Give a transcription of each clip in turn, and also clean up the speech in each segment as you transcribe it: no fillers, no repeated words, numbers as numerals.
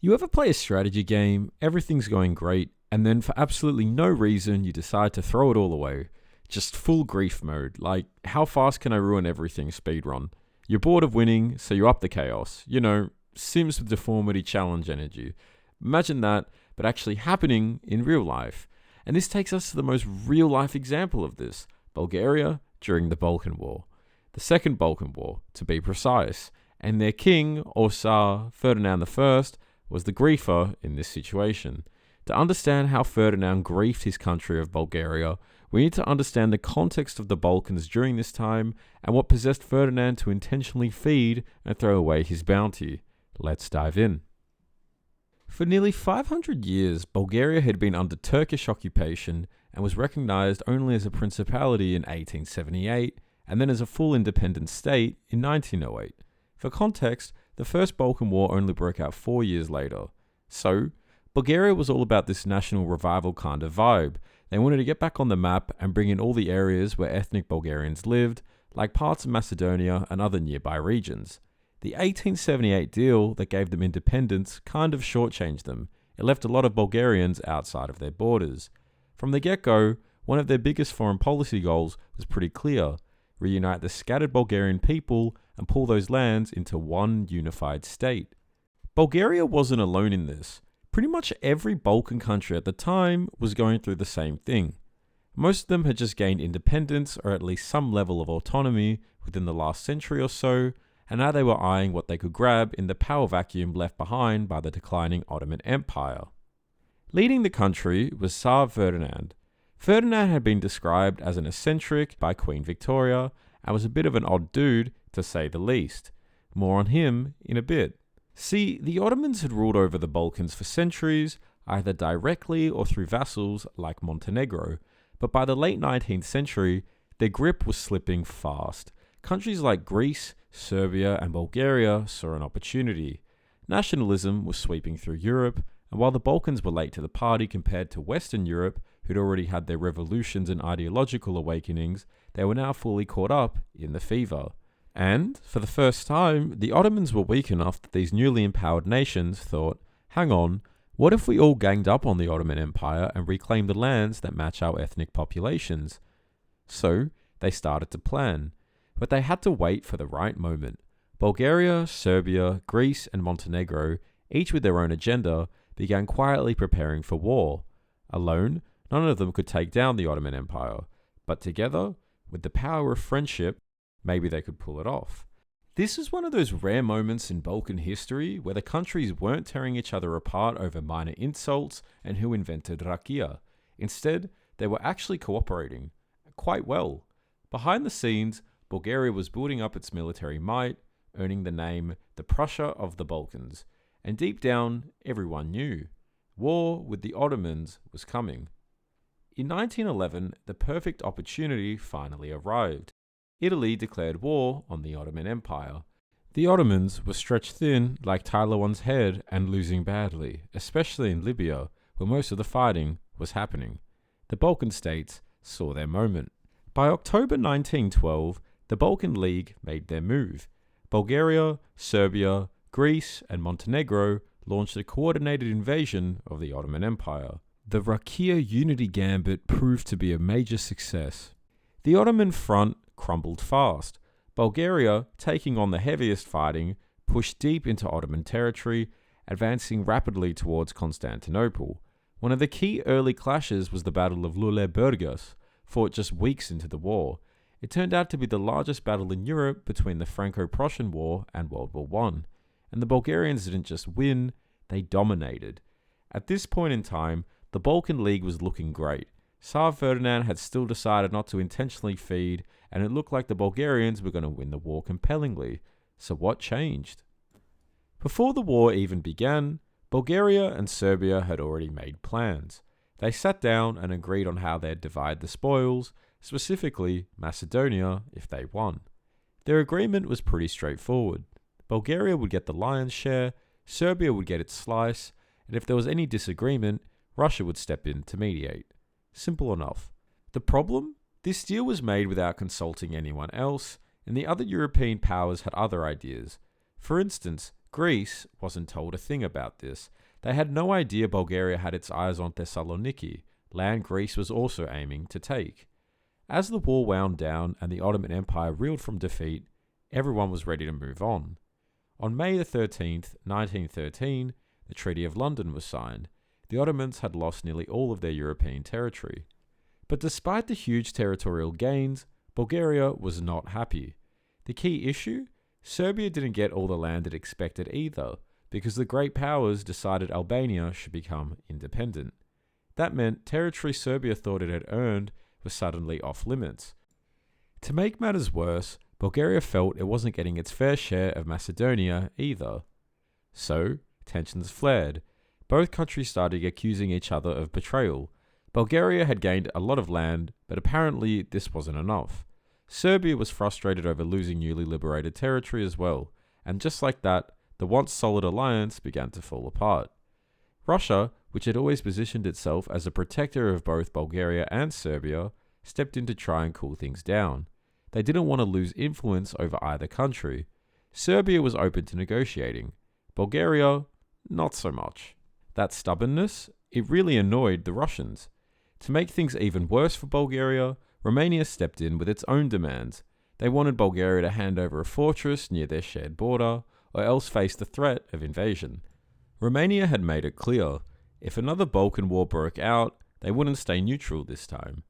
You ever play a strategy game, everything's going great, and then for absolutely no reason you decide to throw it all away? Just full grief mode, like how fast can I ruin everything speedrun? You're bored of winning, so you up the chaos. Sims with deformity challenge energy. Imagine that, but actually happening in real life. And this takes us to the most real life example of this, Bulgaria during the Balkan War. The Second Balkan War, to be precise. And their king, or Tsar Ferdinand I, was the griefer in this situation. To understand how Ferdinand griefed his country of Bulgaria, we need to understand the context of the Balkans during this time and what possessed Ferdinand to intentionally feed and throw away his bounty. Let's dive in. For nearly 500 years, Bulgaria had been under Turkish occupation and was recognized only as a principality in 1878 and then as a full independent state in 1908. For context, the First Balkan War only broke out 4 years later. So, Bulgaria was all about this national revival kind of vibe. They wanted to get back on the map and bring in all the areas where ethnic Bulgarians lived, like parts of Macedonia and other nearby regions. The 1878 deal that gave them independence kind of shortchanged them. It left a lot of Bulgarians outside of their borders. From the get-go, one of their biggest foreign policy goals was pretty clear: reunite the scattered Bulgarian people and pull those lands into one unified state. Bulgaria wasn't alone in this. Pretty much every Balkan country at the time was going through the same thing. Most of them had just gained independence or at least some level of autonomy within the last century or so, and now they were eyeing what they could grab in the power vacuum left behind by the declining Ottoman Empire. Leading the country was Tsar Ferdinand. Ferdinand had been described as an eccentric by Queen Victoria and was a bit of an odd dude, to say the least. More on him in a bit. See, the Ottomans had ruled over the Balkans for centuries, either directly or through vassals like Montenegro, but by the late 19th century, their grip was slipping fast. Countries like Greece, Serbia, and Bulgaria saw an opportunity. Nationalism was sweeping through Europe, and while the Balkans were late to the party compared to Western Europe, who'd already had their revolutions and ideological awakenings, they were now fully caught up in the fever. And, for the first time, the Ottomans were weak enough that these newly empowered nations thought, hang on, what if we all ganged up on the Ottoman Empire and reclaimed the lands that match our ethnic populations? So, they started to plan. But they had to wait for the right moment. Bulgaria, Serbia, Greece, and Montenegro, each with their own agenda, began quietly preparing for war. Alone, none of them could take down the Ottoman Empire. But together, with the power of friendship, maybe they could pull it off. This is one of those rare moments in Balkan history where the countries weren't tearing each other apart over minor insults and who invented rakia. Instead, they were actually cooperating. Quite well. Behind the scenes, Bulgaria was building up its military might, earning the name the Prussia of the Balkans. And deep down, everyone knew. War with the Ottomans was coming. In 1911, the perfect opportunity finally arrived. Italy declared war on the Ottoman Empire. The Ottomans were stretched thin like Tyler One's head and losing badly, especially in Libya, where most of the fighting was happening. The Balkan states saw their moment. By October 1912, the Balkan League made their move. Bulgaria, Serbia, Greece, and Montenegro launched a coordinated invasion of the Ottoman Empire. The Rakia Unity Gambit proved to be a major success. The Ottoman front crumbled fast. Bulgaria, taking on the heaviest fighting, pushed deep into Ottoman territory, advancing rapidly towards Constantinople. One of the key early clashes was the Battle of Lule-Burgas, fought just weeks into the war. It turned out to be the largest battle in Europe between the Franco-Prussian War and World War I. And the Bulgarians didn't just win, they dominated. At this point in time, the Balkan League was looking great. Tsar Ferdinand had still decided not to intentionally feed, and it looked like the Bulgarians were going to win the war compellingly. So what changed? Before the war even began, Bulgaria and Serbia had already made plans. They sat down and agreed on how they'd divide the spoils, specifically Macedonia if they won. Their agreement was pretty straightforward. Bulgaria would get the lion's share, Serbia would get its slice, and if there was any disagreement, Russia would step in to mediate. Simple enough. The problem? This deal was made without consulting anyone else, and the other European powers had other ideas. For instance, Greece wasn't told a thing about this. They had no idea Bulgaria had its eyes on Thessaloniki, land Greece was also aiming to take. As the war wound down and the Ottoman Empire reeled from defeat, everyone was ready to move on. On May the 13th, 1913, the Treaty of London was signed. The Ottomans had lost nearly all of their European territory. But despite the huge territorial gains, Bulgaria was not happy. The key issue? Serbia didn't get all the land it expected either, because the great powers decided Albania should become independent. That meant territory Serbia thought it had earned was suddenly off limits. To make matters worse, Bulgaria felt it wasn't getting its fair share of Macedonia either. So, tensions flared. Both countries started accusing each other of betrayal. Bulgaria had gained a lot of land, but apparently this wasn't enough. Serbia was frustrated over losing newly liberated territory as well, and just like that, the once solid alliance began to fall apart. Russia, which had always positioned itself as a protector of both Bulgaria and Serbia, stepped in to try and cool things down. They didn't want to lose influence over either country. Serbia was open to negotiating. Bulgaria, not so much. That stubbornness, it really annoyed the Russians. To make things even worse for Bulgaria, Romania stepped in with its own demands. They wanted Bulgaria to hand over a fortress near their shared border, or else face the threat of invasion. Romania had made it clear, if another Balkan War broke out, they wouldn't stay neutral this time.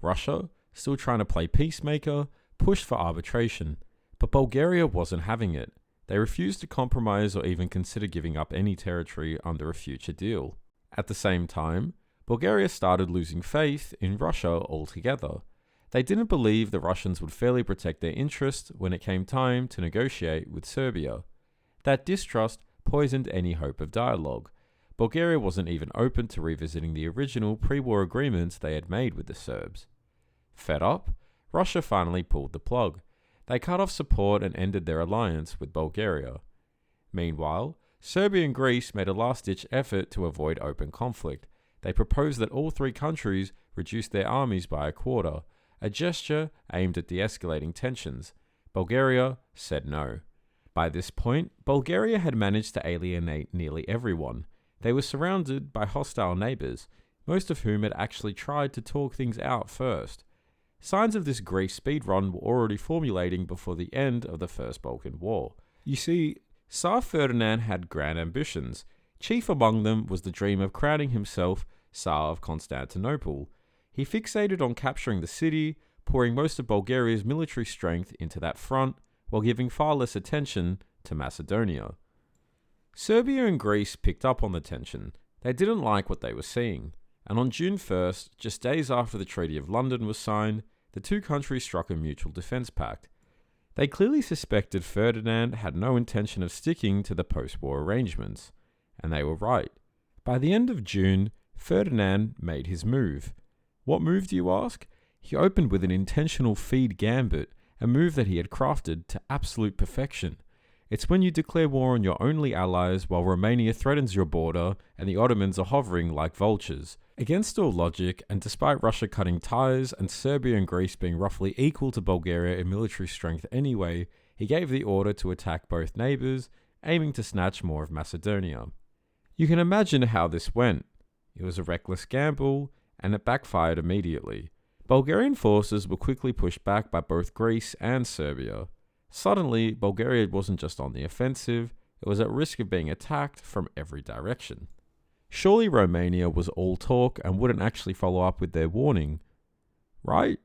Russia, still trying to play peacemaker, pushed for arbitration, but Bulgaria wasn't having it. They refused to compromise or even consider giving up any territory under a future deal. At the same time, Bulgaria started losing faith in Russia altogether. They didn't believe the Russians would fairly protect their interests when it came time to negotiate with Serbia. That distrust poisoned any hope of dialogue. Bulgaria wasn't even open to revisiting the original pre-war agreements they had made with the Serbs. Fed up, Russia finally pulled the plug. They cut off support and ended their alliance with Bulgaria. Meanwhile, Serbia and Greece made a last-ditch effort to avoid open conflict. They proposed that all three countries reduce their armies by a quarter, a gesture aimed at de-escalating tensions. Bulgaria said no. By this point, Bulgaria had managed to alienate nearly everyone. They were surrounded by hostile neighbours, most of whom had actually tried to talk things out first. Signs of this Greece speedrun were already formulating before the end of the First Balkan War. You see, Tsar Ferdinand had grand ambitions. Chief among them was the dream of crowning himself Tsar of Constantinople. He fixated on capturing the city, pouring most of Bulgaria's military strength into that front, while giving far less attention to Macedonia. Serbia and Greece picked up on the tension. They didn't like what they were seeing, and on June 1st, just days after the Treaty of London was signed, the two countries struck a mutual defence pact. They clearly suspected Ferdinand had no intention of sticking to the post-war arrangements, and they were right. By the end of June, Ferdinand made his move. What move, do you ask? He opened with an intentional feed gambit, a move that he had crafted to absolute perfection. It's when you declare war on your only allies while Romania threatens your border and the Ottomans are hovering like vultures. Against all logic, and despite Russia cutting ties and Serbia and Greece being roughly equal to Bulgaria in military strength anyway, he gave the order to attack both neighbours, aiming to snatch more of Macedonia. You can imagine how this went. It was a reckless gamble, and it backfired immediately. Bulgarian forces were quickly pushed back by both Greece and Serbia. Suddenly, Bulgaria wasn't just on the offensive, it was at risk of being attacked from every direction. Surely Romania was all talk and wouldn't actually follow up with their warning. Right?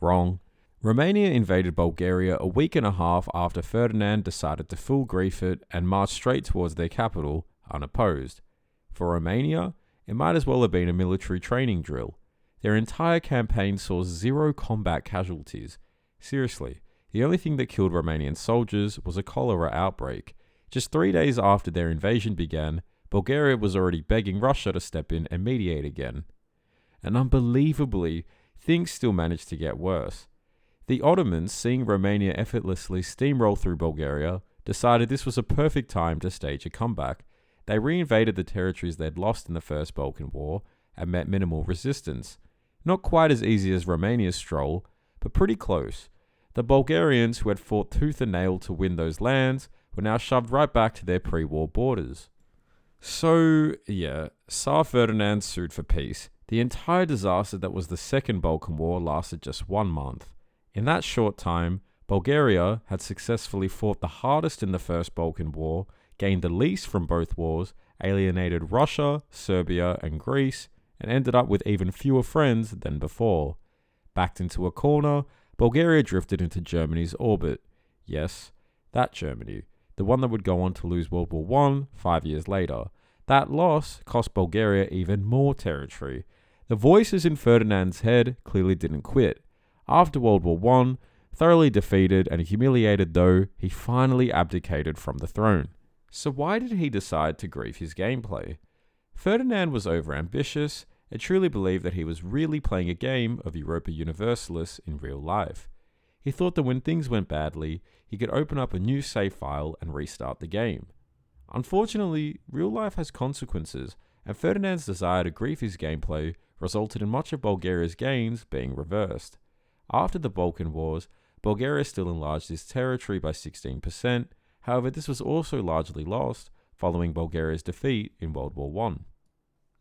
Wrong. Romania invaded Bulgaria a week and a half after Ferdinand decided to full grief it and march straight towards their capital, unopposed. For Romania, it might as well have been a military training drill. Their entire campaign saw zero combat casualties. Seriously, the only thing that killed Romanian soldiers was a cholera outbreak. Just 3 days after their invasion began, Bulgaria was already begging Russia to step in and mediate again. And unbelievably, things still managed to get worse. The Ottomans, seeing Romania effortlessly steamroll through Bulgaria, decided this was a perfect time to stage a comeback. They reinvaded the territories they'd lost in the First Balkan War and met minimal resistance. Not quite as easy as Romania's stroll, but pretty close. The Bulgarians, who had fought tooth and nail to win those lands, were now shoved right back to their pre-war borders. So, yeah, Tsar Ferdinand sued for peace. The entire disaster that was the Second Balkan War lasted just 1 month. In that short time, Bulgaria had successfully fought the hardest in the First Balkan War, gained the least from both wars, alienated Russia, Serbia, and Greece, and ended up with even fewer friends than before. Backed into a corner, Bulgaria drifted into Germany's orbit. Yes, that Germany, the one that would go on to lose World War I 5 years later. That loss cost Bulgaria even more territory. The voices in Ferdinand's head clearly didn't quit. After World War I, thoroughly defeated and humiliated though, he finally abdicated from the throne. So why did he decide to grief his gameplay? Ferdinand was overambitious and truly believed that he was really playing a game of Europa Universalis in real life. He thought that when things went badly, he could open up a new save file and restart the game. Unfortunately, real life has consequences, and Ferdinand's desire to grief his gameplay resulted in much of Bulgaria's gains being reversed. After the Balkan Wars, Bulgaria still enlarged its territory by 16%, however this was also largely lost following Bulgaria's defeat in World War I.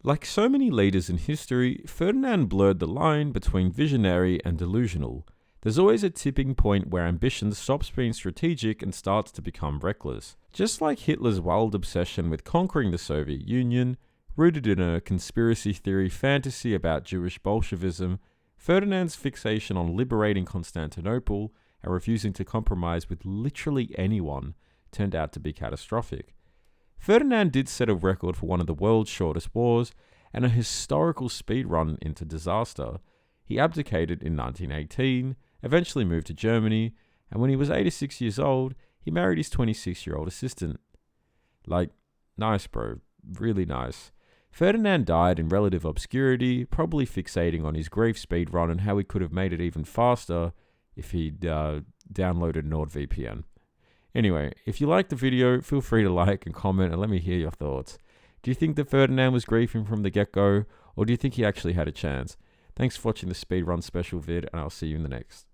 Like so many leaders in history, Ferdinand blurred the line between visionary and delusional. There's always a tipping point where ambition stops being strategic and starts to become reckless. Just like Hitler's wild obsession with conquering the Soviet Union, rooted in a conspiracy theory fantasy about Jewish Bolshevism, Ferdinand's fixation on liberating Constantinople and refusing to compromise with literally anyone turned out to be catastrophic. Ferdinand did set a record for one of the world's shortest wars and a historical speed run into disaster. He abdicated in 1918, eventually moved to Germany, and when he was 86 years old, he married his 26-year-old assistant. Like, nice bro, really nice. Ferdinand died in relative obscurity, probably fixating on his grief speedrun and how he could have made it even faster if he'd downloaded NordVPN. Anyway, if you liked the video, feel free to like and comment and let me hear your thoughts. Do you think that Ferdinand was griefing from the get-go, or do you think he actually had a chance? Thanks for watching the speedrun special vid, and I'll see you in the next.